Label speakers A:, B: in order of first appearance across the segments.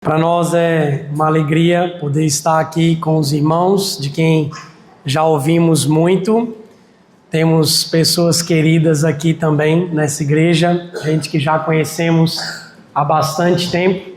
A: Para nós é uma alegria poder estar aqui com os irmãos, de quem já ouvimos muito. Temos pessoas queridas aqui também nessa igreja, gente que já conhecemos há bastante tempo.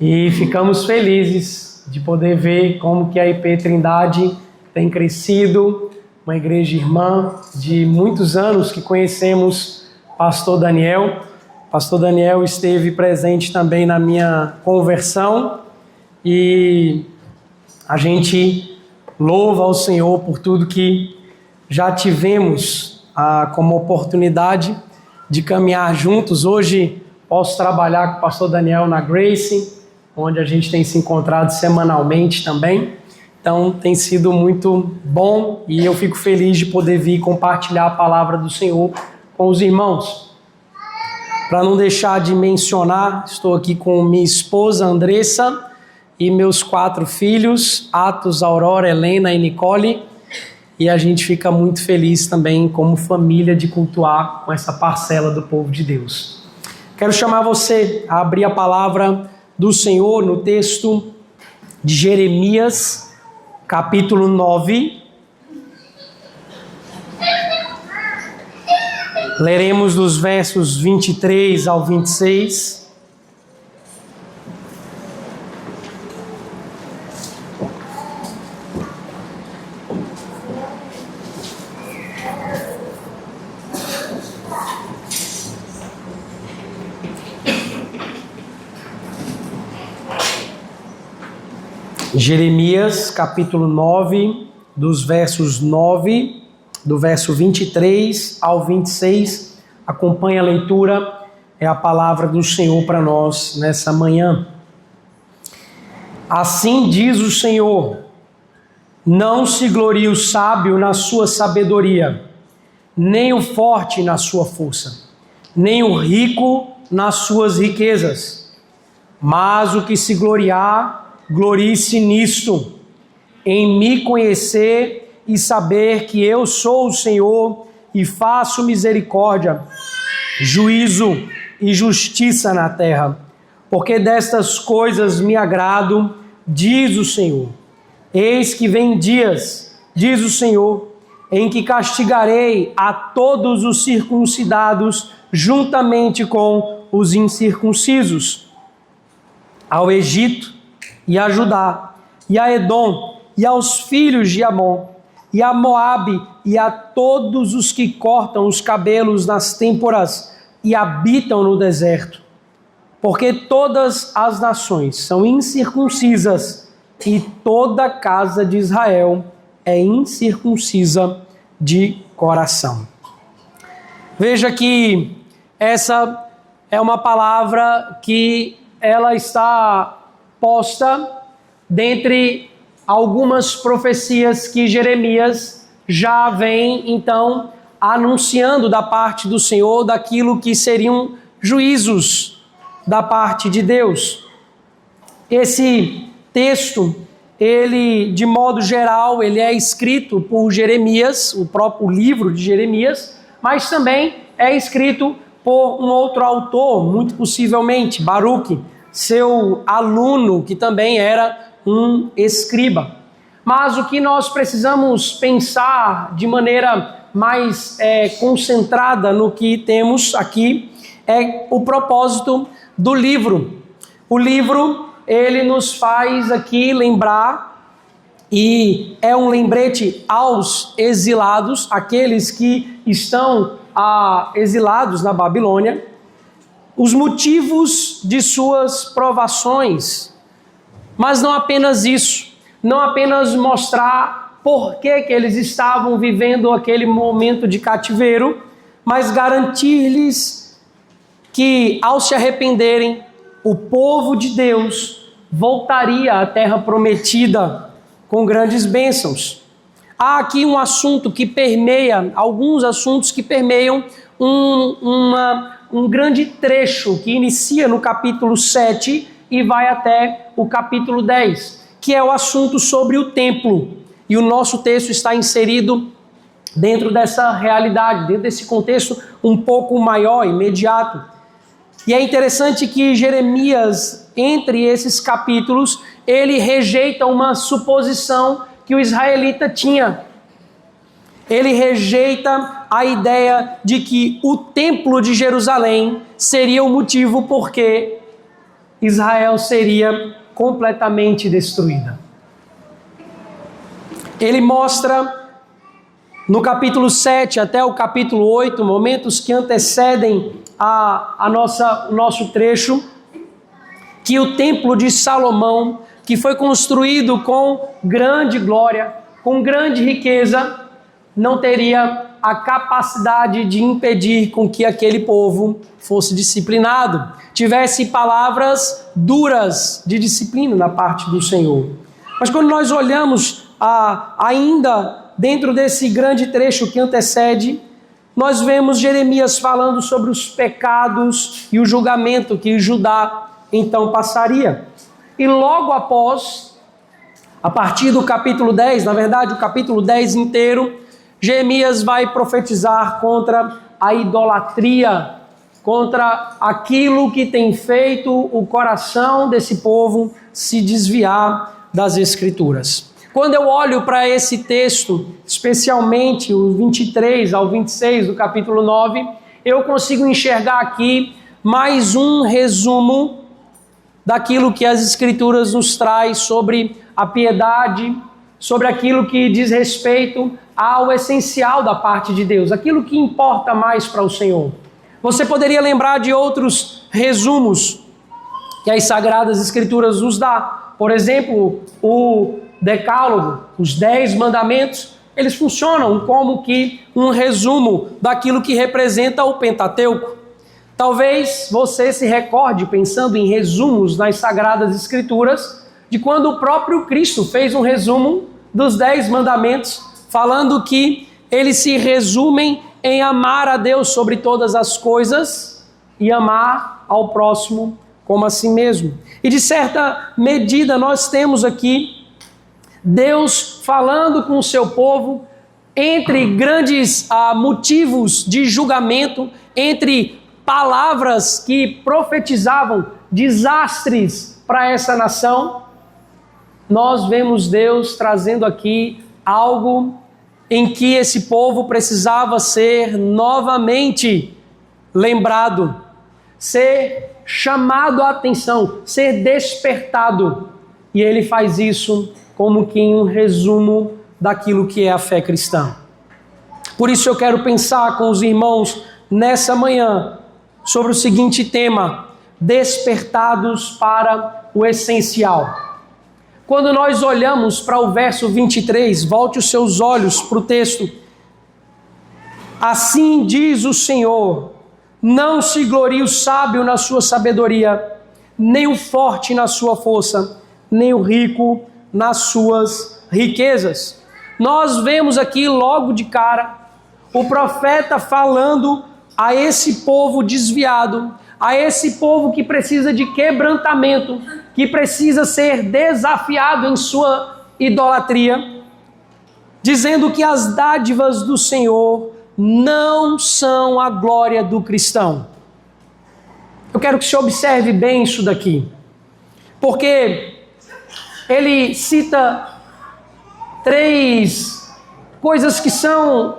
A: E ficamos felizes de poder ver como que a IP Trindade tem crescido, uma igreja irmã de muitos anos que conhecemos Pastor Daniel. Pastor Daniel esteve presente também na minha conversão e a gente louva ao Senhor por tudo que já tivemos como oportunidade de caminhar juntos. Hoje posso trabalhar com o Pastor Daniel na Grace, onde a gente tem se encontrado semanalmente também. Então tem sido muito bom e eu fico feliz de poder vir compartilhar a palavra do Senhor com os irmãos. Para não deixar de mencionar, estou aqui com minha esposa Andressa e meus 4 filhos, Atos, Aurora, Helena e Nicole. E a gente fica muito feliz também como família de cultuar com essa parcela do povo de Deus. Quero chamar você a abrir a palavra do Senhor no texto de Jeremias, capítulo 9. Leremos dos versos 23 ao 26. Jeremias, capítulo 9, dos versos 9, do verso 23 ao 26, acompanhe a leitura, é a palavra do Senhor para nós nessa manhã. Assim diz o Senhor: não se glorie o sábio na sua sabedoria, nem o forte na sua força, nem o rico nas suas riquezas, mas o que se gloriar, glorie-se nisto, em me conhecer e saber que eu sou o Senhor e faço misericórdia, juízo e justiça na terra. Porque destas coisas me agrado, diz o Senhor. Eis que vem dias, diz o Senhor, em que castigarei a todos os circuncidados juntamente com os incircuncisos, ao Egito e a Judá, e a Edom, e aos filhos de Amon, e a Moabe, e a todos os que cortam os cabelos nas têmporas e habitam no deserto. Porque todas as nações são incircuncisas, e toda a casa de Israel é incircuncisa de coração. Veja que essa é uma palavra que ela está posta dentre algumas profecias que Jeremias já vem, então, anunciando da parte do Senhor, daquilo que seriam juízos da parte de Deus. Esse texto, ele, de modo geral, ele é escrito por Jeremias, o próprio livro de Jeremias, mas também é escrito por um outro autor, muito possivelmente, Baruque, seu aluno, que também era um escriba. Mas o que nós precisamos pensar de maneira mais concentrada no que temos aqui é o propósito do livro. O livro, ele nos faz aqui lembrar, e é um lembrete aos exilados, aqueles que estão exilados na Babilônia, os motivos de suas provações. Mas não apenas isso, não apenas mostrar por que eles estavam vivendo aquele momento de cativeiro, mas garantir-lhes que, ao se arrependerem, o povo de Deus voltaria à terra prometida com grandes bênçãos. Há aqui um assunto que permeia, alguns assuntos que permeiam um grande trecho que inicia no capítulo 7 e vai até o capítulo 10, que é o assunto sobre o templo. E o nosso texto está inserido dentro dessa realidade, dentro desse contexto um pouco maior, imediato. E é interessante que Jeremias, entre esses capítulos, ele rejeita uma suposição que o israelita tinha. Ele rejeita a ideia de que o templo de Jerusalém seria o motivo por que Israel seria completamente destruída. Ele mostra no capítulo 7 até o capítulo 8, momentos que antecedem o nosso trecho, que o templo de Salomão, que foi construído com grande glória, com grande riqueza, não teria a capacidade de impedir com que aquele povo fosse disciplinado, tivesse palavras duras de disciplina da parte do Senhor. Mas quando nós olhamos ainda dentro desse grande trecho que antecede, nós vemos Jeremias falando sobre os pecados e o julgamento que Judá então passaria. E logo após, a partir do capítulo 10, na verdade o capítulo 10 inteiro, Jeremias vai profetizar contra a idolatria, contra aquilo que tem feito o coração desse povo se desviar das Escrituras. Quando eu olho para esse texto, especialmente o 23 ao 26 do capítulo 9, eu consigo enxergar aqui mais um resumo daquilo que as Escrituras nos traz sobre a piedade, sobre aquilo que diz respeito ao essencial da parte de Deus, aquilo que importa mais para o Senhor. Você poderia lembrar de outros resumos que as Sagradas Escrituras nos dá. Por exemplo, o Decálogo, os 10 mandamentos, eles funcionam como que um resumo daquilo que representa o Pentateuco. Talvez você se recorde, pensando em resumos nas Sagradas Escrituras, de quando o próprio Cristo fez um resumo dos 10 mandamentos, falando que eles se resumem em amar a Deus sobre todas as coisas e amar ao próximo como a si mesmo. E de certa medida nós temos aqui Deus falando com o seu povo entre grandes motivos de julgamento, entre palavras que profetizavam desastres para essa nação. Nós vemos Deus trazendo aqui algo em que esse povo precisava ser novamente lembrado, ser chamado a atenção, ser despertado. E ele faz isso como que em um resumo daquilo que é a fé cristã. Por isso eu quero pensar com os irmãos nessa manhã sobre o seguinte tema: despertados para o essencial. Quando nós olhamos para o verso 23, volte os seus olhos para o texto. Assim diz o Senhor: não se glorie o sábio na sua sabedoria, nem o forte na sua força, nem o rico nas suas riquezas. Nós vemos aqui logo de cara o profeta falando a esse povo desviado, a esse povo que precisa de quebrantamento, que precisa ser desafiado em sua idolatria, dizendo que as dádivas do Senhor não são a glória do cristão. Eu quero que você observe bem isso daqui, porque ele cita 3 coisas que são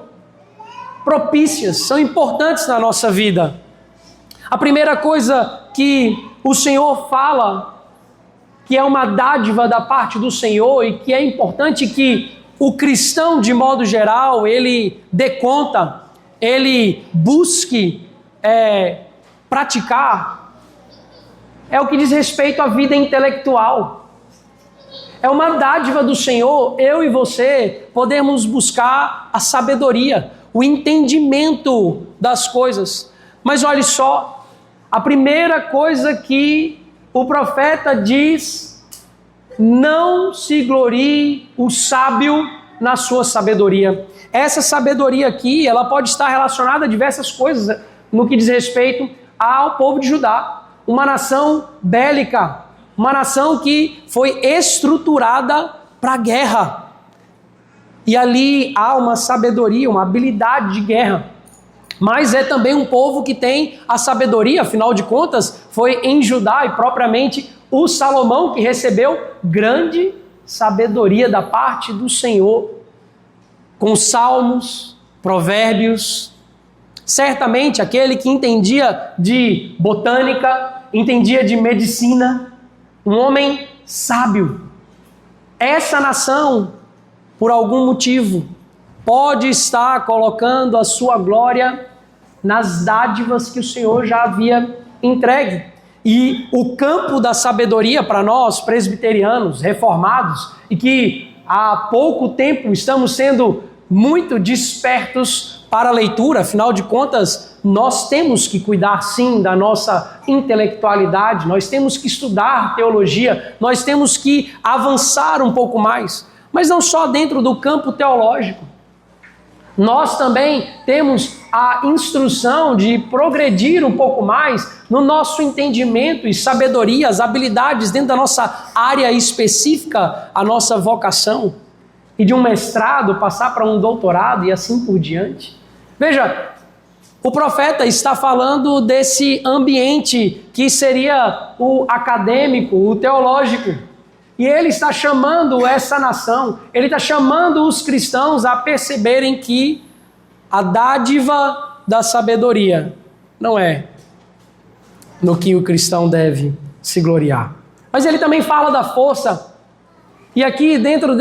A: propícias, são importantes na nossa vida. A primeira coisa que o Senhor fala, que é uma dádiva da parte do Senhor e que é importante que o cristão, de modo geral, ele dê conta, ele busque praticar, é o que diz respeito à vida intelectual. É uma dádiva do Senhor, eu e você podemos buscar a sabedoria, o entendimento das coisas. Mas olhe só, a primeira coisa que o profeta diz: não se glorie o sábio na sua sabedoria. Essa sabedoria aqui, ela pode estar relacionada a diversas coisas no que diz respeito ao povo de Judá, uma nação bélica, uma nação que foi estruturada para a guerra. E ali há uma sabedoria, uma habilidade de guerra. Mas é também um povo que tem a sabedoria, afinal de contas, foi em Judá e propriamente o Salomão que recebeu grande sabedoria da parte do Senhor, com salmos, provérbios. Certamente aquele que entendia de botânica, entendia de medicina, um homem sábio. Essa nação, por algum motivo, pode estar colocando a sua glória nas dádivas que o Senhor já havia entregue. E o campo da sabedoria para nós, presbiterianos, reformados, e que há pouco tempo estamos sendo muito despertos para a leitura, afinal de contas, nós temos que cuidar sim da nossa intelectualidade, nós temos que estudar teologia, nós temos que avançar um pouco mais, mas não só dentro do campo teológico. Nós também temos a instrução de progredir um pouco mais no nosso entendimento e sabedoria, as habilidades dentro da nossa área específica, a nossa vocação. E de um mestrado passar para um doutorado e assim por diante. Veja, o profeta está falando desse ambiente que seria o acadêmico, o teológico. E ele está chamando essa nação, ele está chamando os cristãos a perceberem que a dádiva da sabedoria não é no que o cristão deve se gloriar. Mas ele também fala da força. E aqui dentro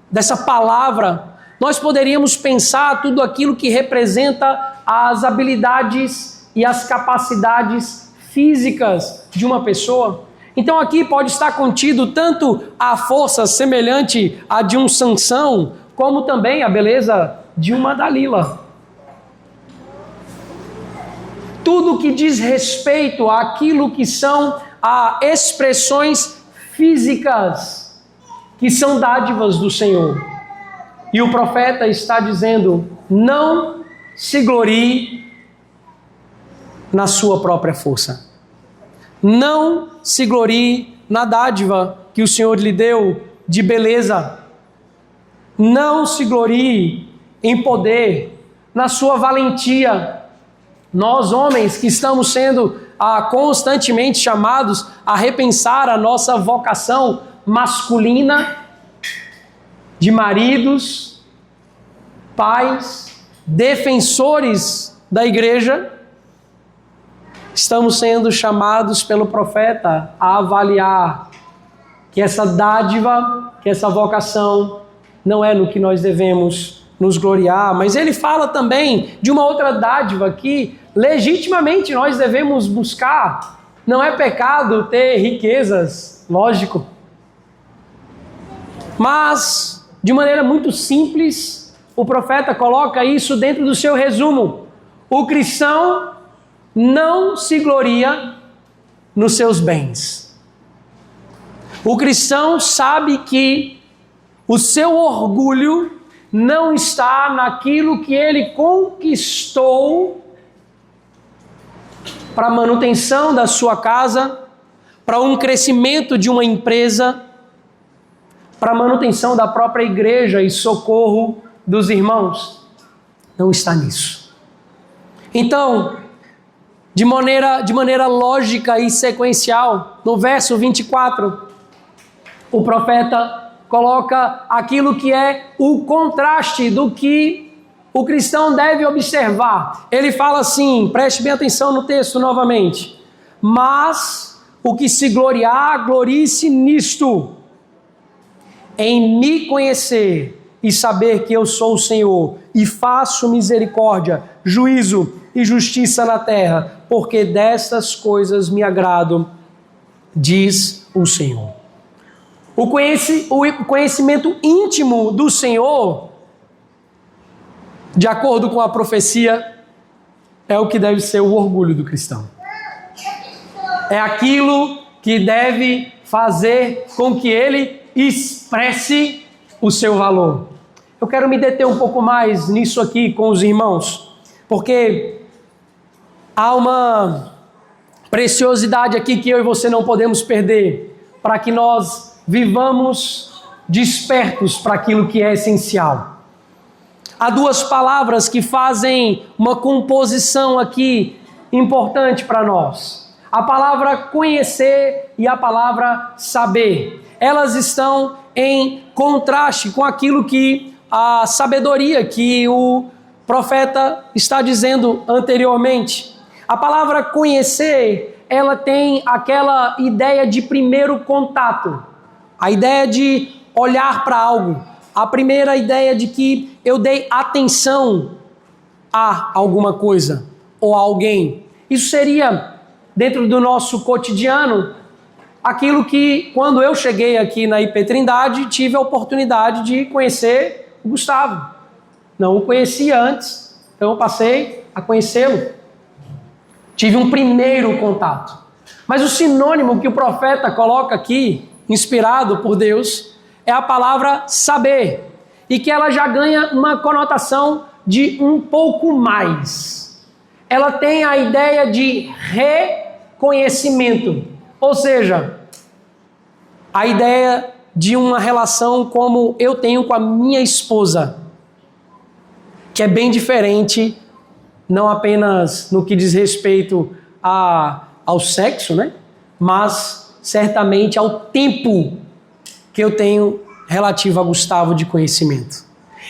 A: dessa palavra, nós poderíamos pensar tudo aquilo que representa as habilidades e as capacidades físicas de uma pessoa. Então aqui pode estar contido tanto a força semelhante à de um Sansão, como também a beleza de uma Dalila. Tudo que diz respeito àquilo que são expressões físicas, que são dádivas do Senhor. E o profeta está dizendo, não se glorie na sua própria força. Não se glorie na dádiva que o Senhor lhe deu de beleza. Não se glorie em poder, na sua valentia. Nós, homens, que estamos sendo constantemente chamados a repensar a nossa vocação masculina, de maridos, pais, defensores da igreja, estamos sendo chamados pelo profeta a avaliar que essa dádiva, que essa vocação não é no que nós devemos nos gloriar, mas ele fala também de uma outra dádiva que legitimamente nós devemos buscar. Não é pecado ter riquezas, lógico, mas de maneira muito simples, o profeta coloca isso dentro do seu resumo. O cristão não se gloria nos seus bens. O cristão sabe que o seu orgulho não está naquilo que ele conquistou para a manutenção da sua casa, para um crescimento de uma empresa, para a manutenção da própria igreja e socorro dos irmãos. Não está nisso. Então, de maneira lógica e sequencial, no verso 24, o profeta coloca aquilo que é o contraste do que o cristão deve observar. Ele fala assim, preste bem atenção no texto novamente. Mas o que se gloriar, glorie-se nisto, em me conhecer e saber que eu sou o Senhor e faço misericórdia, juízo e justiça na terra, porque destas coisas me agrado, diz o Senhor. O conhecimento íntimo do Senhor, de acordo com a profecia, é o que deve ser o orgulho do cristão. É aquilo que deve fazer com que ele expresse o seu valor. Eu quero me deter um pouco mais nisso aqui com os irmãos, porque há uma preciosidade aqui que eu e você não podemos perder, para que nós vivamos despertos para aquilo que é essencial. Há duas palavras que fazem uma composição aqui importante para nós. A palavra conhecer e a palavra saber. Elas estão em contraste com aquilo que a sabedoria que o profeta está dizendo anteriormente. A palavra conhecer, ela tem aquela ideia de primeiro contato. A ideia de olhar para algo. A primeira ideia de que eu dei atenção a alguma coisa ou a alguém. Isso seria, dentro do nosso cotidiano, aquilo que, quando eu cheguei aqui na IP Trindade, tive a oportunidade de conhecer o Gustavo. Não o conhecia antes, então eu passei a conhecê-lo. Tive um primeiro contato. Mas o sinônimo que o profeta coloca aqui, inspirado por Deus, é a palavra saber. E que ela já ganha uma conotação de um pouco mais. Ela tem a ideia de reconhecimento. Ou seja, a ideia de uma relação como eu tenho com a minha esposa, que é bem diferente, não apenas no que diz respeito ao sexo, né? Mas certamente ao tempo que eu tenho relativo a Gustavo de conhecimento.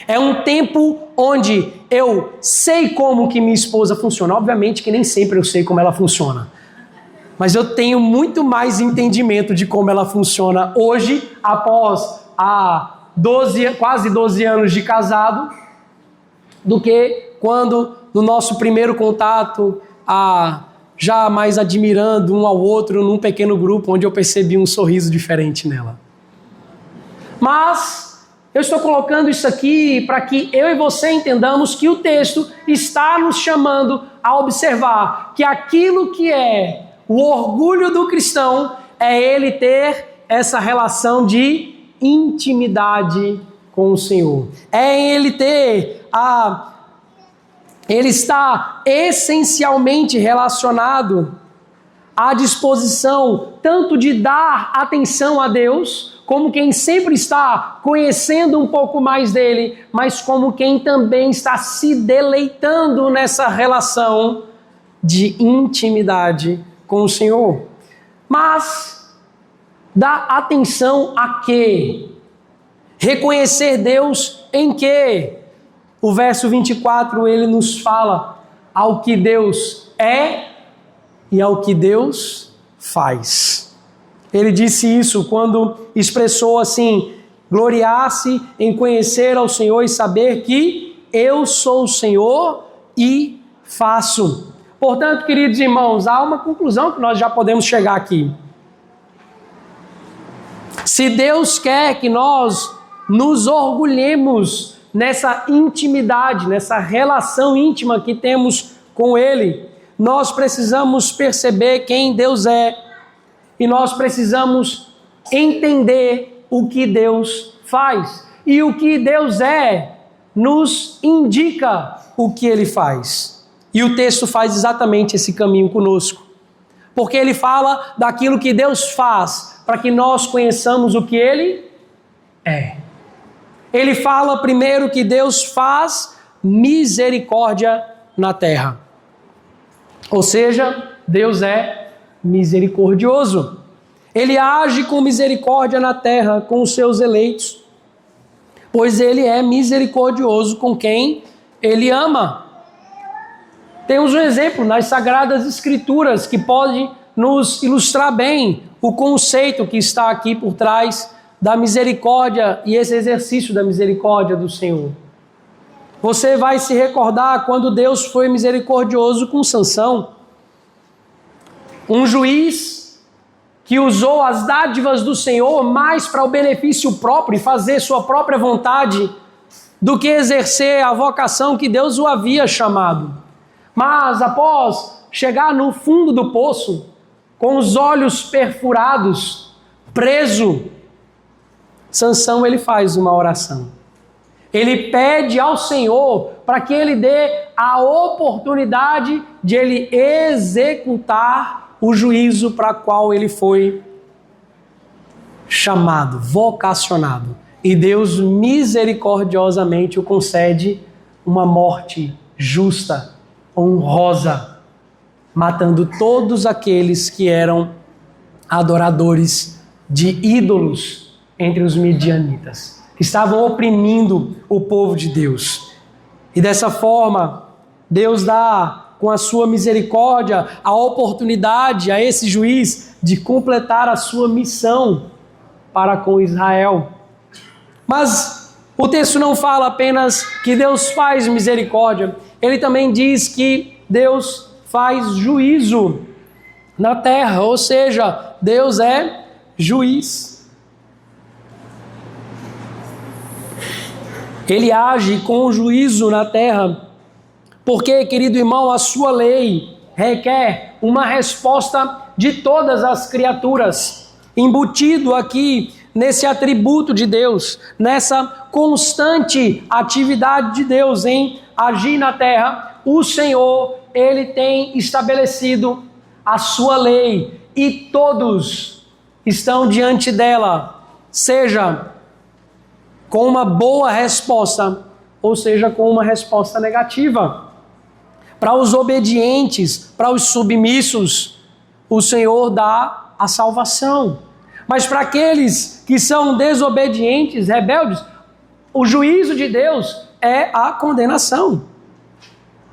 A: É um tempo onde eu sei como que minha esposa funciona. Obviamente que nem sempre eu sei como ela funciona. Mas eu tenho muito mais entendimento de como ela funciona hoje, após quase 12 anos de casado, do que quando no nosso primeiro contato, já mais admirando um ao outro num pequeno grupo, onde eu percebi um sorriso diferente nela. Mas eu estou colocando isso aqui para que eu e você entendamos que o texto está nos chamando a observar que aquilo que é o orgulho do cristão é ele ter essa relação de intimidade com o Senhor. É ele ter Ele está essencialmente relacionado à disposição tanto de dar atenção a Deus, como quem sempre está conhecendo um pouco mais dele, mas como quem também está se deleitando nessa relação de intimidade com o Senhor. Mas dá atenção a quê? Reconhecer Deus em quê? O verso 24, ele nos fala ao que Deus é e ao que Deus faz. Ele disse isso quando expressou assim: gloriar-se em conhecer ao Senhor e saber que eu sou o Senhor e faço. Portanto, queridos irmãos, há uma conclusão que nós já podemos chegar aqui. Se Deus quer que nós nos orgulhemos nessa intimidade, nessa relação íntima que temos com Ele, nós precisamos perceber quem Deus é e nós precisamos entender o que Deus faz. E o que Deus é nos indica o que Ele faz. E o texto faz exatamente esse caminho conosco. Porque ele fala daquilo que Deus faz para que nós conheçamos o que Ele é. Ele fala primeiro que Deus faz misericórdia na terra. Ou seja, Deus é misericordioso. Ele age com misericórdia na terra com os seus eleitos, pois Ele é misericordioso com quem Ele ama. Temos um exemplo nas Sagradas Escrituras que pode nos ilustrar bem o conceito que está aqui por trás da misericórdia e esse exercício da misericórdia do Senhor. Você vai se recordar quando Deus foi misericordioso com Sansão, um juiz que usou as dádivas do Senhor mais para o benefício próprio e fazer sua própria vontade do que exercer a vocação que Deus o havia chamado. Mas após chegar no fundo do poço, com os olhos perfurados, preso, Sansão ele faz uma oração. Ele pede ao Senhor para que Ele dê a oportunidade de ele executar o juízo para qual ele foi chamado, vocacionado. E Deus misericordiosamente o concede uma morte justa, honrosa. matando todos aqueles que eram adoradores de ídolos entre os midianitas, que estavam oprimindo o povo de Deus. E dessa forma, Deus dá, com a sua misericórdia, a oportunidade a esse juiz de completar a sua missão para com Israel. Mas o texto não fala apenas que Deus faz misericórdia, ele também diz que Deus faz juízo na terra, ou seja, Deus é juiz. Ele age com juízo na terra, porque, querido irmão, a sua lei requer uma resposta de todas as criaturas, embutido aqui nesse atributo de Deus, nessa constante atividade de Deus em agir na terra. O Senhor, Ele tem estabelecido a sua lei e todos estão diante dela, seja com uma boa resposta, ou seja, com uma resposta negativa. Para os obedientes, para os submissos, o Senhor dá a salvação. Mas para aqueles que são desobedientes, rebeldes, o juízo de Deus é a condenação.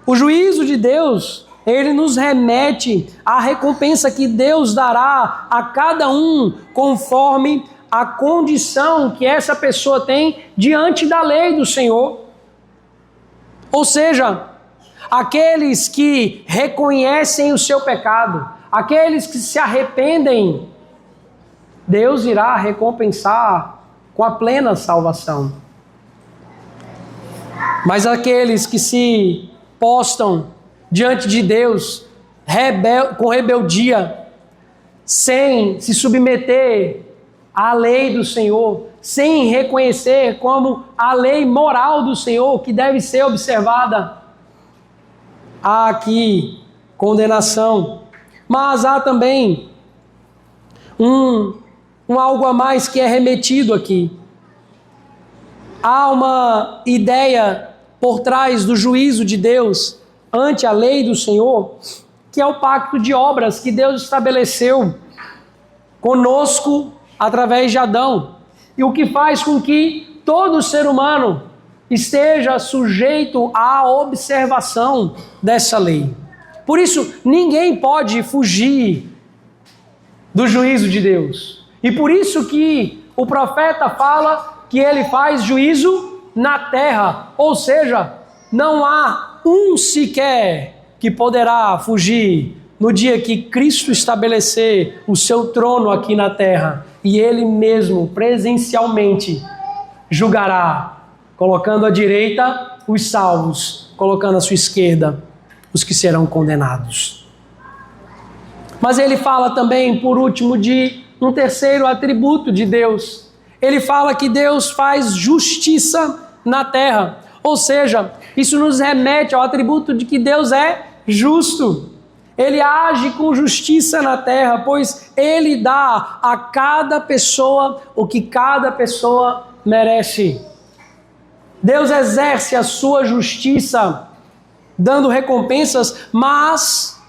A: O juízo de Deus, ele nos remete à recompensa que Deus dará a cada um conforme a condição que essa pessoa tem diante da lei do Senhor. Ou seja, aqueles que reconhecem o seu pecado, aqueles que se arrependem, Deus irá recompensar com a plena salvação. Mas aqueles que se postam diante de Deus com rebeldia, sem se submeter à lei do Senhor, sem reconhecer como a lei moral do Senhor que deve ser observada, há aqui condenação. Mas há também um algo a mais que é remetido aqui. Há uma ideia por trás do juízo de Deus ante a lei do Senhor, que é o pacto de obras que Deus estabeleceu conosco através de Adão, e o que faz com que todo ser humano esteja sujeito à observação dessa lei. Por isso, ninguém pode fugir do juízo de Deus. E por isso que o profeta fala que ele faz juízo na terra, ou seja, não há um sequer que poderá fugir no dia que Cristo estabelecer o seu trono aqui na terra e ele mesmo presencialmente julgará, colocando à direita os salvos, colocando à sua esquerda os que serão condenados. Mas ele fala também, por último, de um terceiro atributo de Deus. Ele fala que Deus faz justiça na terra. Ou seja, isso nos remete ao atributo de que Deus é justo. Ele age com justiça na terra, pois Ele dá a cada pessoa o que cada pessoa merece. Deus exerce a sua justiça, dando recompensas, mas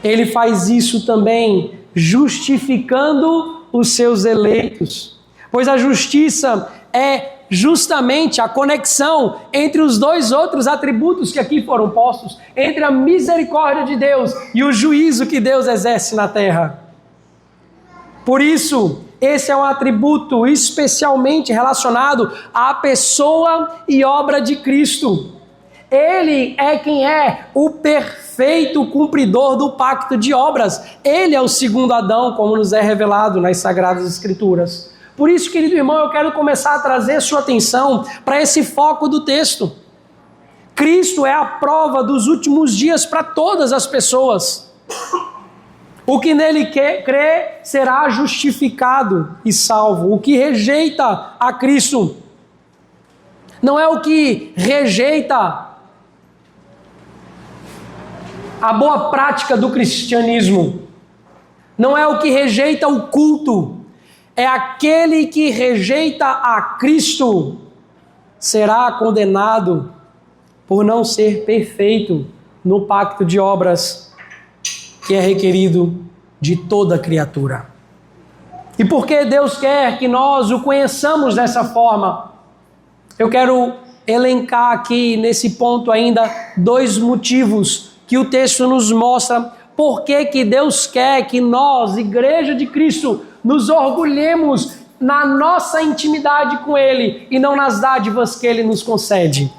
A: Ele faz isso também justificando os seus eleitos. Pois a justiça é justamente a conexão entre os dois outros atributos que aqui foram postos, entre a misericórdia de Deus e o juízo que Deus exerce na terra. Por isso, esse é um atributo especialmente relacionado à pessoa e obra de Cristo. Ele é quem é o perfeito cumpridor do pacto de obras. Ele é o segundo Adão, como nos é revelado nas Sagradas Escrituras. Por isso, querido irmão, eu quero começar a trazer sua atenção para esse foco do texto. Cristo é a prova dos últimos dias para todas as pessoas. O que nele crê será justificado e salvo. O que rejeita a Cristo não é o que rejeita a boa prática do cristianismo, não é o que rejeita o culto, é aquele que rejeita a Cristo será condenado por não ser perfeito no pacto de obras que é requerido de toda criatura. E porque Deus quer que nós o conheçamos dessa forma, eu quero elencar aqui nesse ponto ainda 2 motivos que o texto nos mostra por que Deus quer que nós, Igreja de Cristo, nos orgulhemos na nossa intimidade com Ele e não nas dádivas que Ele nos concede.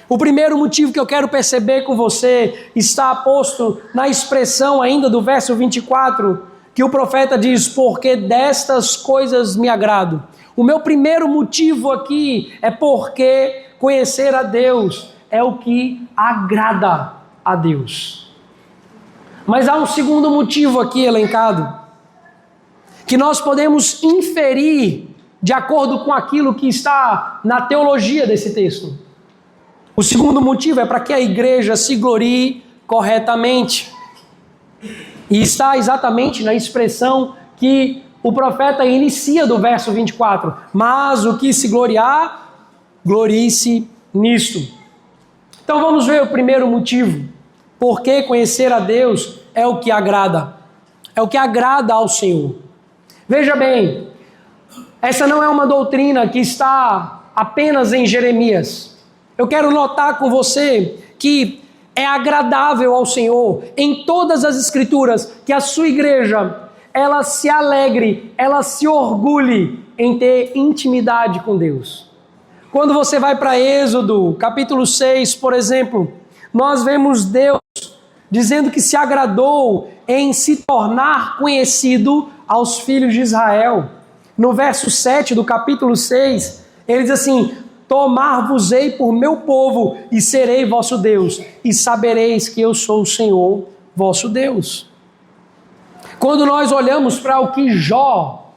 A: O primeiro motivo que eu quero perceber com você está posto na expressão ainda do verso 24, que o profeta diz, porque destas coisas me agrado. O meu primeiro motivo aqui é porque conhecer a Deus é o que agrada a Deus. Mas há um segundo motivo aqui elencado, que nós podemos inferir de acordo com aquilo que está na teologia desse texto. O segundo motivo é para que a igreja se glorie corretamente. E está exatamente na expressão que o profeta inicia do verso 24. Mas o que se gloriar, glorie-se nisto. Então vamos ver o primeiro motivo. Porque conhecer a Deus é o que agrada. É o que agrada ao Senhor. Veja bem, essa não é uma doutrina que está apenas em Jeremias. Eu quero notar com você que é agradável ao Senhor em todas as Escrituras que a sua igreja, ela se alegre, ela se orgulhe em ter intimidade com Deus. Quando você vai para Êxodo, capítulo 6, por exemplo, nós vemos Deus dizendo que se agradou em se tornar conhecido aos filhos de Israel. No verso 7 do capítulo 6, ele diz assim, tomar-vos-ei por meu povo e serei vosso Deus, e sabereis que eu sou o Senhor vosso Deus. Quando nós olhamos para o que Jó,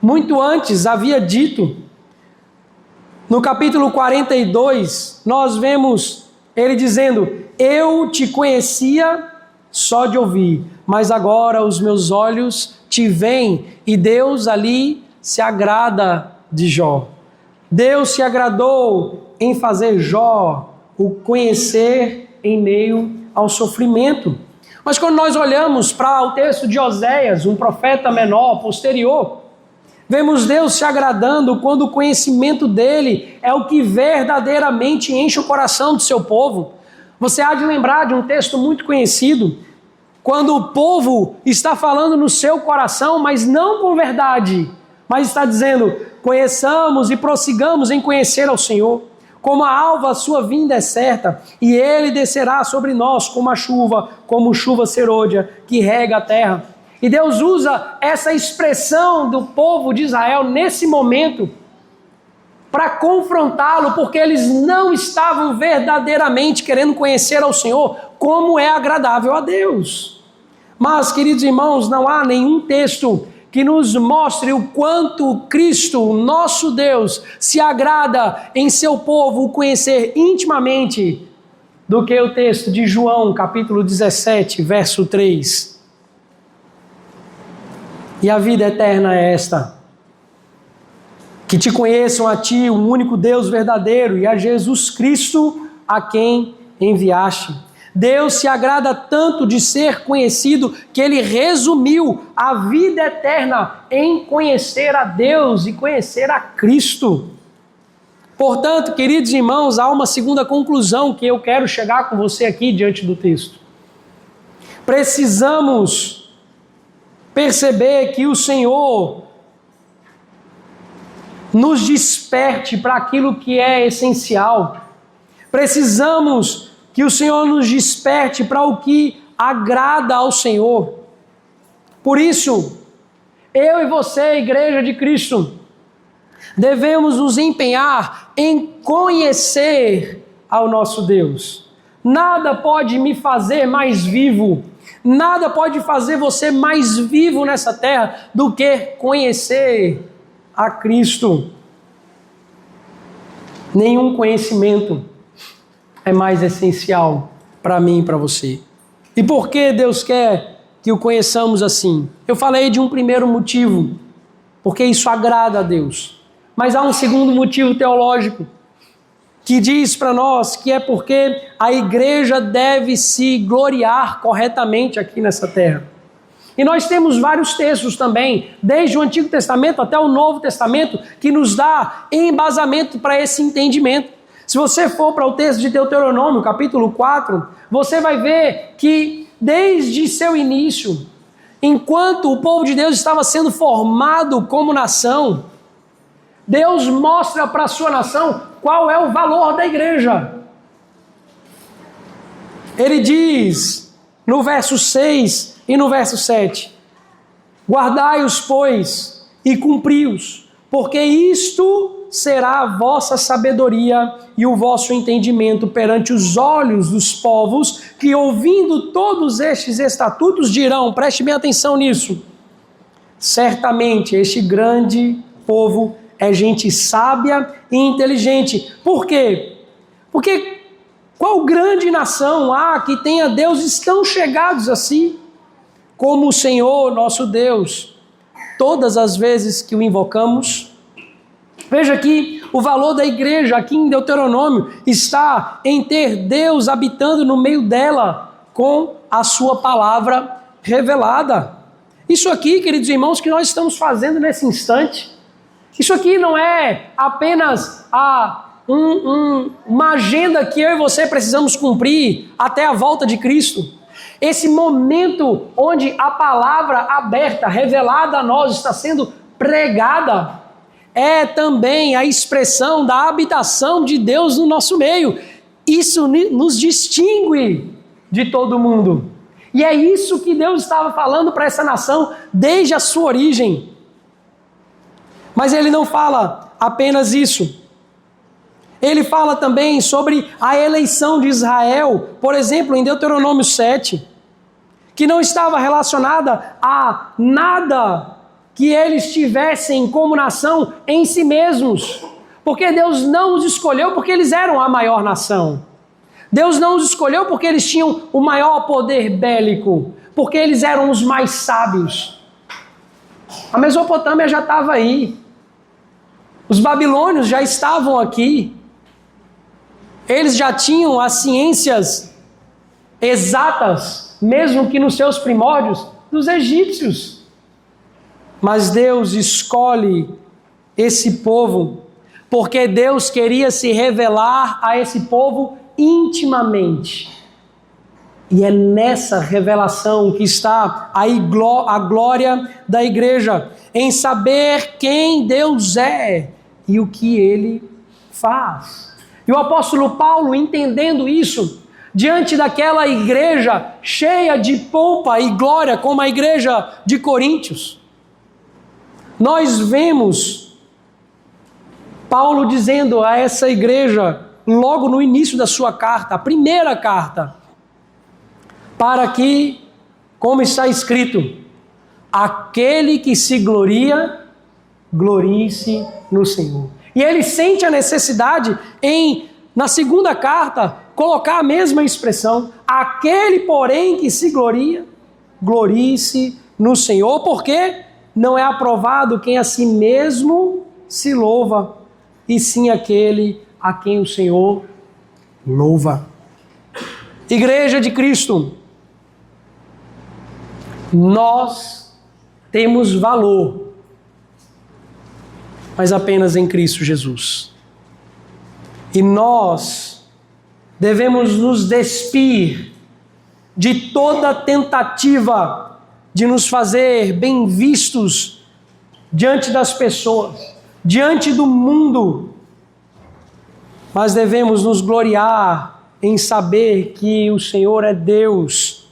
A: muito antes, havia dito, no capítulo 42, nós vemos ele dizendo, eu te conhecia só de ouvir, mas agora os meus olhos te veem, e Deus ali se agrada de Jó. Deus se agradou em fazer Jó o conhecer em meio ao sofrimento. Mas quando nós olhamos para o texto de Oséias, um profeta menor, posterior, vemos Deus se agradando quando o conhecimento dele é o que verdadeiramente enche o coração do seu povo. Você há de lembrar de um texto muito conhecido, quando o povo está falando no seu coração, mas não com verdade, mas está dizendo, conheçamos e prossigamos em conhecer ao Senhor. Como a alva, a sua vinda é certa, e ele descerá sobre nós como chuva serôdia, que rega a terra. E Deus usa essa expressão do povo de Israel nesse momento para confrontá-lo, porque eles não estavam verdadeiramente querendo conhecer ao Senhor como é agradável a Deus. Mas, queridos irmãos, não há nenhum texto que nos mostre o quanto Cristo, nosso Deus, se agrada em seu povo conhecer intimamente do que o texto de João, capítulo 17, verso 3. E a vida eterna é esta, que te conheçam a ti, o único Deus verdadeiro, e a Jesus Cristo, a quem enviaste. Deus se agrada tanto de ser conhecido que ele resumiu a vida eterna em conhecer a Deus e conhecer a Cristo. Portanto, queridos irmãos, há uma segunda conclusão que eu quero chegar com você aqui diante do texto. Precisamos perceber que o Senhor nos desperte para aquilo que é essencial. Precisamos que o Senhor nos desperte para o que agrada ao Senhor. Por isso, eu e você, Igreja de Cristo, devemos nos empenhar em conhecer ao nosso Deus. Nada pode me fazer mais vivo, nada pode fazer você mais vivo nessa terra do que conhecer a Cristo. Nenhum conhecimento é mais essencial para mim e para você. E por que Deus quer que o conheçamos assim? Eu falei de um primeiro motivo, porque isso agrada a Deus. Mas há um segundo motivo teológico. que diz para nós que é porque a igreja deve se gloriar corretamente aqui nessa terra. E nós temos vários textos também, desde o Antigo Testamento até o Novo Testamento, que nos dá embasamento para esse entendimento. Se você for para o texto de Deuteronômio, capítulo 4, você vai ver que desde seu início, enquanto o povo de Deus estava sendo formado como nação, Deus mostra para a sua nação qual é o valor da igreja. Ele diz no verso 6 e no verso 7: guardai-os, pois, e cumpri-os, porque isto será a vossa sabedoria e o vosso entendimento perante os olhos dos povos, que ouvindo todos estes estatutos dirão, preste bem atenção nisso, certamente este grande povo é gente sábia e inteligente. Por quê? Porque qual grande nação há que tenha deuses tão chegados assim como o Senhor nosso Deus, todas as vezes que o invocamos? Veja aqui, o valor da igreja aqui em Deuteronômio está em ter Deus habitando no meio dela com a sua palavra revelada. Isso aqui, queridos irmãos, que nós estamos fazendo nesse instante, isso aqui não é apenas uma agenda que eu e você precisamos cumprir até a volta de Cristo. Esse momento onde a palavra aberta, revelada a nós, está sendo pregada, é também a expressão da habitação de Deus no nosso meio. Isso nos distingue de todo mundo. E é isso que Deus estava falando para essa nação desde a sua origem. Mas ele não fala apenas isso. Ele fala também sobre a eleição de Israel, por exemplo, em Deuteronômio 7, que não estava relacionada a nada que eles tivessem como nação em si mesmos. Porque Deus não os escolheu porque eles eram a maior nação. Deus não os escolheu porque eles tinham o maior poder bélico, porque eles eram os mais sábios. A Mesopotâmia já estava aí. Os babilônios já estavam aqui. Eles já tinham as ciências exatas, mesmo que nos seus primórdios, dos egípcios. Mas Deus escolhe esse povo, porque Deus queria se revelar a esse povo intimamente. E é nessa revelação que está a glória da igreja, em saber quem Deus é e o que Ele faz. E o apóstolo Paulo, entendendo isso, diante daquela igreja cheia de pompa e glória, como a igreja de Coríntios, nós vemos Paulo dizendo a essa igreja, logo no início da sua carta, a primeira carta, para que, como está escrito, aquele que se gloria, glorie-se no Senhor. E ele sente a necessidade em, na segunda carta, colocar a mesma expressão, aquele, porém, que se gloria, glorie-se no Senhor, porque não é aprovado quem a si mesmo se louva, e sim aquele a quem o Senhor louva. Igreja de Cristo, nós temos valor, mas apenas em Cristo Jesus. E nós devemos nos despir de toda tentativa de nos fazer bem vistos diante das pessoas, diante do mundo, mas devemos nos gloriar em saber que o Senhor é Deus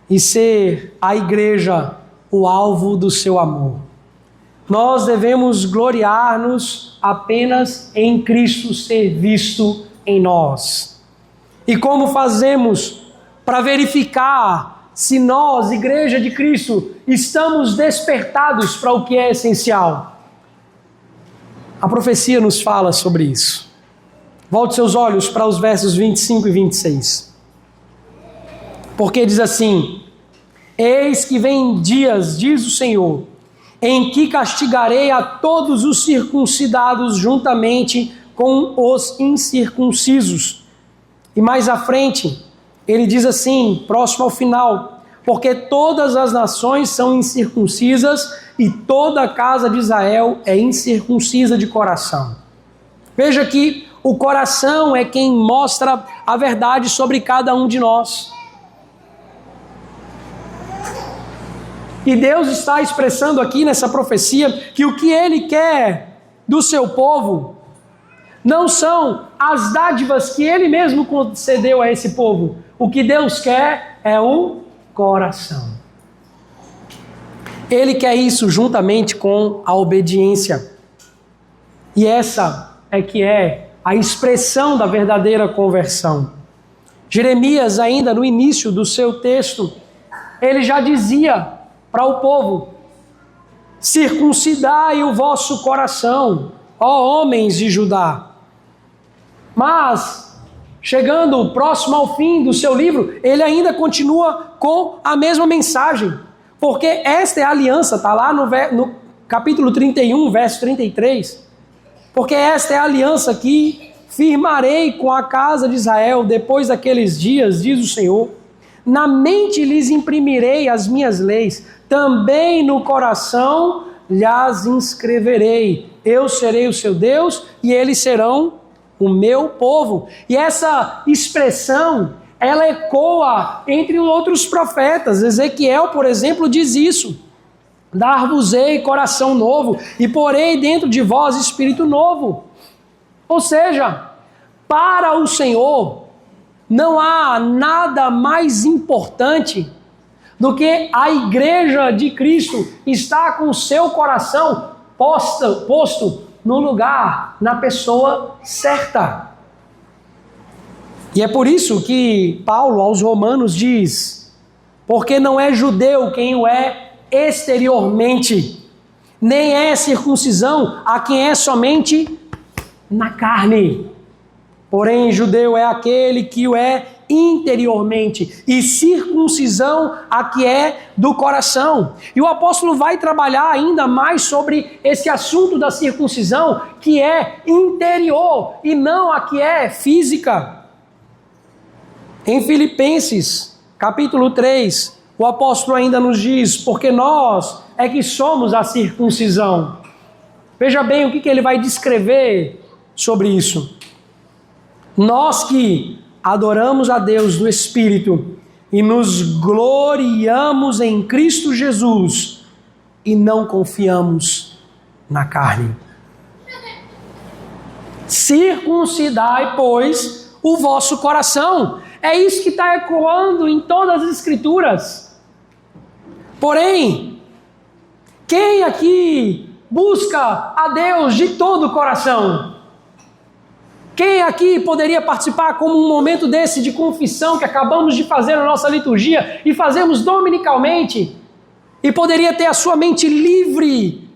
A: e ser a igreja o alvo do seu amor. Nós devemos gloriar-nos apenas em Cristo ser visto em nós. E como fazemos para verificar se nós, Igreja de Cristo, estamos despertados para o que é essencial? A profecia nos fala sobre isso. Volte seus olhos para os versos 25 e 26. Porque diz assim: eis que vem dias, diz o Senhor, em que castigarei a todos os circuncidados juntamente com os incircuncisos. E mais à frente, ele diz assim, próximo ao final: porque todas as nações são incircuncisas e toda a casa de Israel é incircuncisa de coração. Veja que o coração é quem mostra a verdade sobre cada um de nós. E Deus está expressando aqui nessa profecia que o que Ele quer do seu povo não são as dádivas que Ele mesmo concedeu a esse povo. O que Deus quer é o coração. Ele quer isso juntamente com a obediência. E essa é que é a expressão da verdadeira conversão. Jeremias, ainda no início do seu texto, ele já dizia para o povo: circuncidai o vosso coração, ó homens de Judá. Mas, chegando próximo ao fim do seu livro, ele ainda continua com a mesma mensagem, porque esta é a aliança, está lá no capítulo 31, verso 33, porque esta é a aliança que firmarei com a casa de Israel depois daqueles dias, diz o Senhor. Na mente lhes imprimirei as minhas leis, também no coração lhes inscreverei. Eu serei o seu Deus e eles serão o meu povo. E essa expressão, ela ecoa entre outros profetas. Ezequiel, por exemplo, diz isso: dar-vos-ei coração novo e porei dentro de vós espírito novo. Ou seja, para o Senhor não há nada mais importante do que a igreja de Cristo estar com o seu coração posto no lugar, na pessoa certa. E é por isso que Paulo aos Romanos diz: porque não é judeu quem o é exteriormente, nem é circuncisão a quem é somente na carne. Porém, judeu é aquele que o é interiormente, e circuncisão a que é do coração. E o apóstolo vai trabalhar ainda mais sobre esse assunto da circuncisão, que é interior e não a que é física. Em Filipenses, capítulo 3, o apóstolo ainda nos diz: porque nós é que somos a circuncisão. Veja bem o que ele vai descrever sobre isso. Nós que adoramos a Deus no Espírito e nos gloriamos em Cristo Jesus e não confiamos na carne. Circuncidai, pois, o vosso coração. É isso que está ecoando em todas as Escrituras. Porém, quem aqui busca a Deus de todo o coração? Quem aqui poderia participar como um momento desse de confissão que acabamos de fazer na nossa liturgia e fazemos dominicalmente, e poderia ter a sua mente livre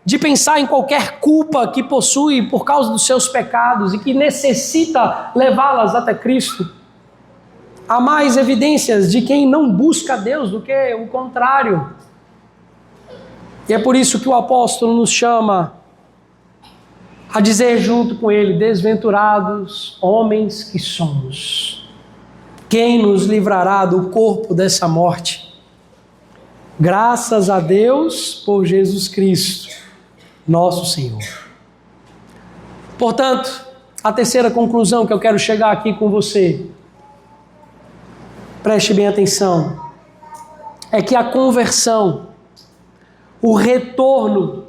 A: de pensar em qualquer culpa que possui por causa dos seus pecados e que necessita levá-las até Cristo? Há mais evidências de quem não busca Deus do que o contrário. E é por isso que o apóstolo nos chama a dizer junto com ele: desventurados homens que somos, quem nos livrará do corpo dessa morte? Graças a Deus por Jesus Cristo, nosso Senhor. Portanto, a terceira conclusão que eu quero chegar aqui com você, preste bem atenção, é que a conversão, o retorno,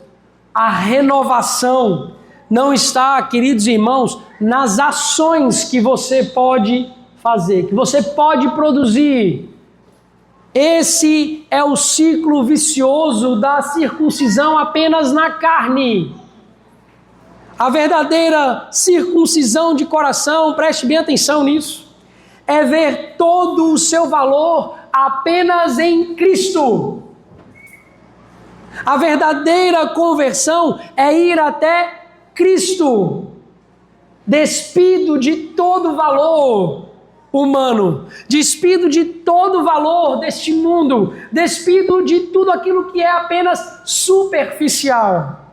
A: a renovação, não está, queridos irmãos, nas ações que você pode fazer, que você pode produzir. Esse é o ciclo vicioso da circuncisão apenas na carne. A verdadeira circuncisão de coração, preste bem atenção nisso, é ver todo o seu valor apenas em Cristo. A verdadeira conversão é ir até Cristo, despido de todo valor humano, despido de todo valor deste mundo, despido de tudo aquilo que é apenas superficial.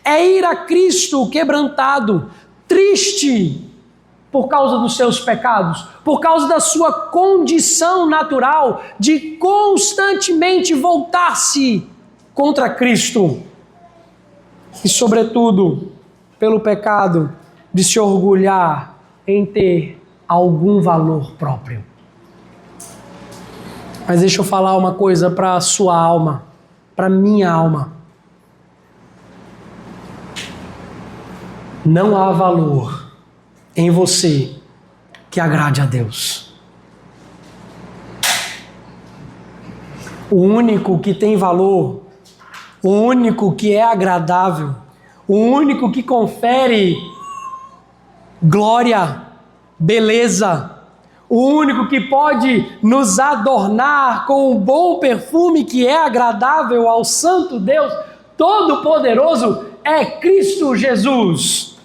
A: É ir a Cristo quebrantado, triste por causa dos seus pecados, por causa da sua condição natural de constantemente voltar-se contra Cristo e, sobretudo, pelo pecado de se orgulhar em ter algum valor próprio. Mas deixa eu falar uma coisa para a sua alma, para a minha alma. Não há valor em você que agrade a Deus. O único que tem valor, o único que é agradável, o único que confere glória, beleza, o único que pode nos adornar com um bom perfume que é agradável ao Santo Deus Todo-Poderoso é Cristo Jesus.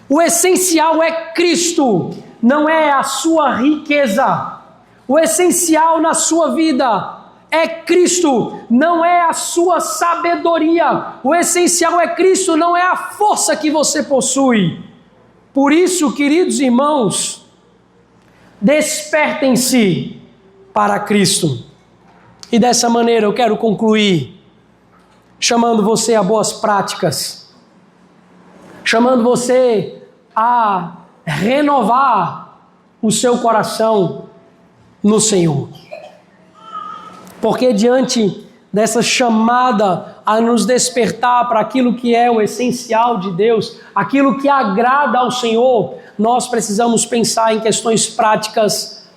A: O essencial é Cristo, não é a sua riqueza. O essencial na sua vida é Cristo, não é a sua sabedoria. O essencial é Cristo, não é a força que você possui. Por isso, queridos irmãos, despertem-se para Cristo. E dessa maneira eu quero concluir, chamando você a boas práticas, chamando você a renovar o seu coração no Senhor. Porque diante dessa chamada a nos despertar para aquilo que é o essencial de Deus, aquilo que agrada ao Senhor, nós precisamos pensar em questões práticas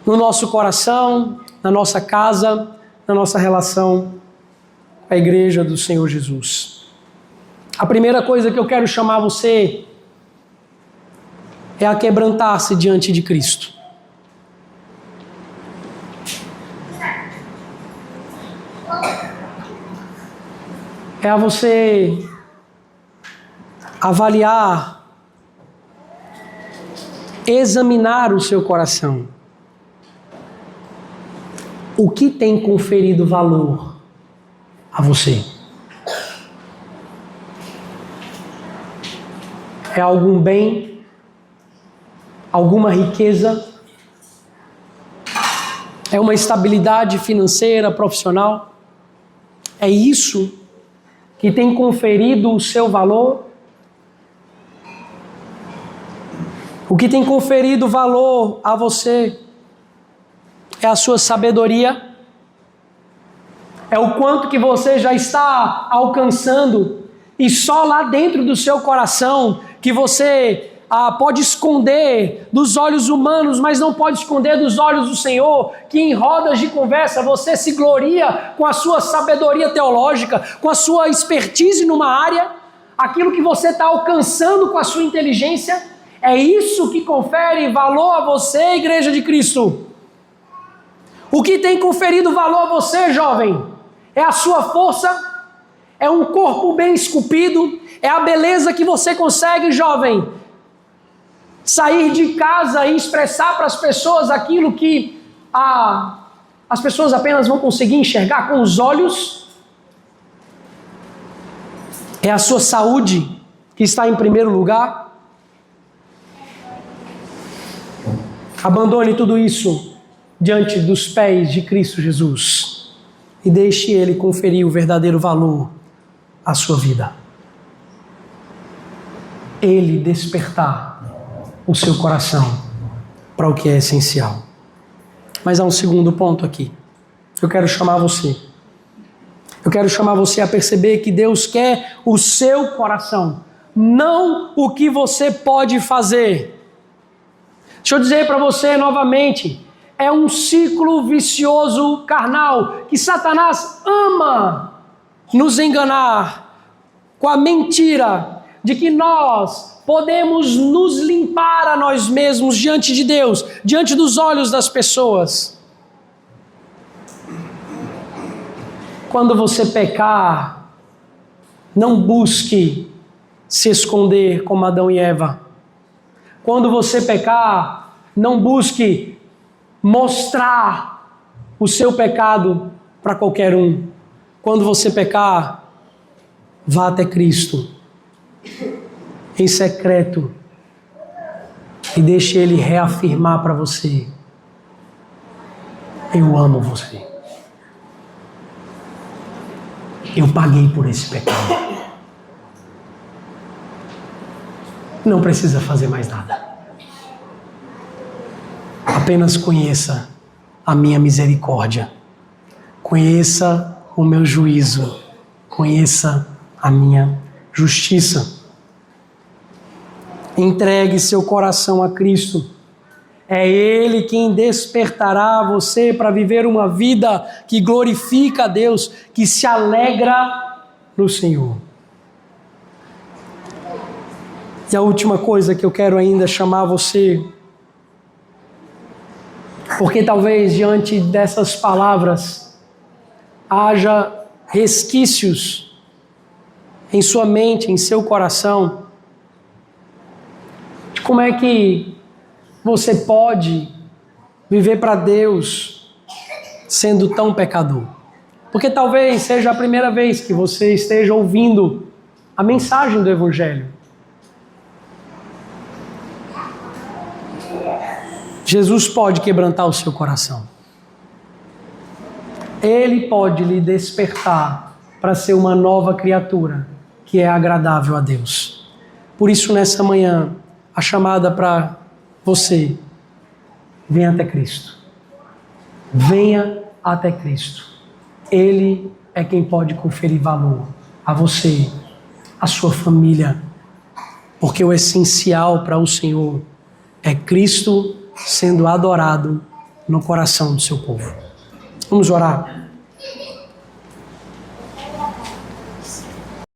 A: no nosso coração, na nossa casa, na nossa relação com a igreja do Senhor Jesus. A primeira coisa que eu quero chamar você é a quebrantar-se diante de Cristo. É a você avaliar, examinar o seu coração. O que tem conferido valor a você? É algum bem? Alguma riqueza? É uma estabilidade financeira, profissional? É isso que tem conferido o seu valor? O que tem conferido valor a você é a sua sabedoria? É o quanto que você já está alcançando e só lá dentro do seu coração que você pode esconder dos olhos humanos, mas não pode esconder dos olhos do Senhor, que em rodas de conversa você se gloria com a sua sabedoria teológica, com a sua expertise numa área, aquilo que você está alcançando com a sua inteligência. É isso que confere valor a você, Igreja de Cristo. O que tem conferido valor a você, jovem, é a sua força, é um corpo bem esculpido, é a beleza que você consegue, jovem, sair de casa e expressar para as pessoas aquilo que as pessoas apenas vão conseguir enxergar com os olhos. É a sua saúde que está em primeiro lugar. Abandone tudo isso diante dos pés de Cristo Jesus e deixe Ele conferir o verdadeiro valor à sua vida. Ele despertar o seu coração para o que é essencial. Mas há um segundo ponto aqui. Eu quero chamar você. Eu quero chamar você a perceber que Deus quer o seu coração, não o que você pode fazer. Deixa eu dizer para você novamente, é um ciclo vicioso carnal que Satanás ama nos enganar com a mentira de que nós podemos nos limpar a nós mesmos diante de Deus, diante dos olhos das pessoas. Quando você pecar, não busque se esconder como Adão e Eva. Quando você pecar, não busque mostrar o seu pecado para qualquer um. Quando você pecar, vá até Cristo em secreto e deixe Ele reafirmar para você: eu amo você. Eu paguei por esse pecado. Não precisa fazer mais nada. Apenas conheça a minha misericórdia. Conheça o meu juízo. Conheça a minha justiça. Entregue seu coração a Cristo. É Ele quem despertará você para viver uma vida que glorifica a Deus, que se alegra no Senhor. E a última coisa que eu quero ainda chamar você, porque talvez diante dessas palavras haja resquícios em sua mente, em seu coração, de como é que você pode viver para Deus sendo tão pecador. Porque talvez seja a primeira vez que você esteja ouvindo a mensagem do Evangelho. Jesus pode quebrantar o seu coração. Ele pode lhe despertar para ser uma nova criatura que é agradável a Deus. Por isso, nessa manhã, a chamada para você: venha até Cristo. Venha até Cristo. Ele é quem pode conferir valor a você, a sua família, porque o essencial para o Senhor é Cristo sendo adorado no coração do seu povo. Vamos orar.